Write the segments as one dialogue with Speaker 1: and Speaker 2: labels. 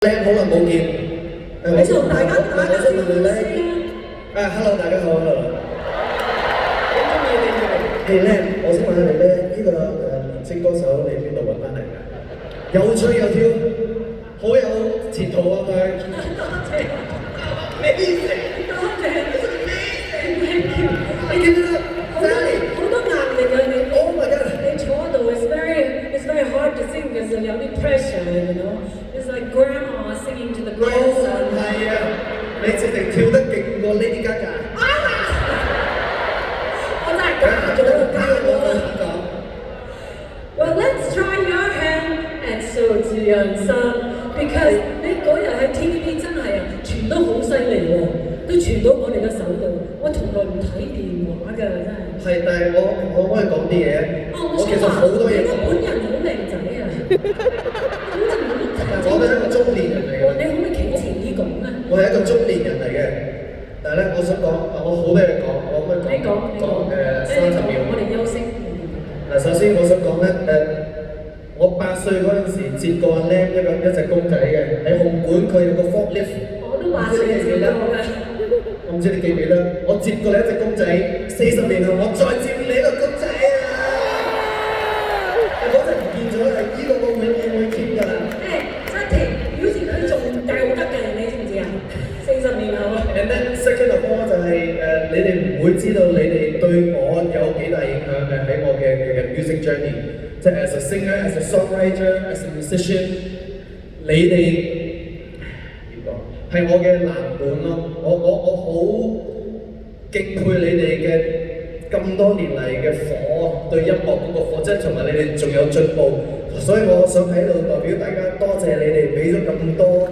Speaker 1: 靚好耐冇見，
Speaker 2: 你同大家打個招呼先。
Speaker 1: Hello 大家好 ，Hello。係咧，我想問下你咧，呢個年青歌手你邊度揾翻嚟㗎？有趣有挑，好有前途啊佢。
Speaker 2: 多謝。
Speaker 1: Amazing。
Speaker 2: 多謝。
Speaker 1: 你見到
Speaker 2: 好多壓力啊你。
Speaker 1: Oh my god。
Speaker 2: 你坐喺度 it's very hard to sing because 有啲 pressure，you know。It's like grandma singing to the grandson。
Speaker 1: 係啊，你直情跳得勁過 Lady Gaga。
Speaker 2: 我真係假咗，假咗。Well, let's try your hand and show 自人生 because 你嗰日喺 TVB 真係啊，傳得好犀利喎，都傳到我哋嘅手度。我從來唔睇電話㗎，真係。
Speaker 1: 係，但係我可以講啲嘢。我其實好多嘢講。
Speaker 2: 你個本人好靚仔啊！
Speaker 1: 我都係一個中年人嚟嘅。
Speaker 2: 你可唔可以企前啲講啊？
Speaker 1: 我係一個中年人嚟嘅，但係咧，我想講，我好多嘢講，我可以講30秒。
Speaker 2: 我哋休息。
Speaker 1: 嗱，首先我想講咧，我8歲嗰陣時接過阿 Lam 一隻公仔嘅，喺紅館佢有個 forklift。
Speaker 2: 我都8歲接過嘅。
Speaker 1: 我唔知你記唔記得？我接過你一隻公仔，40年後我再接你一個公仔啊！嗰陣唔見咗，係呢個我永遠會 keep 㗎啦。
Speaker 2: 真係表示佢仲救得嘅，你知唔知啊？40年後。
Speaker 1: And then second of all 就係你哋唔會知道你哋對我有幾大影響嘅喺我嘅 music journey， 即係 as a singer, as a songwriter, as a musician， 你哋係我嘅藍本咯。我好敬佩你哋嘅咁多年嚟嘅火，對音樂嗰個火，即係同埋你哋仲有進步，所以我想喺度代表大家多謝你哋俾咗咁多。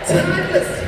Speaker 1: Timeless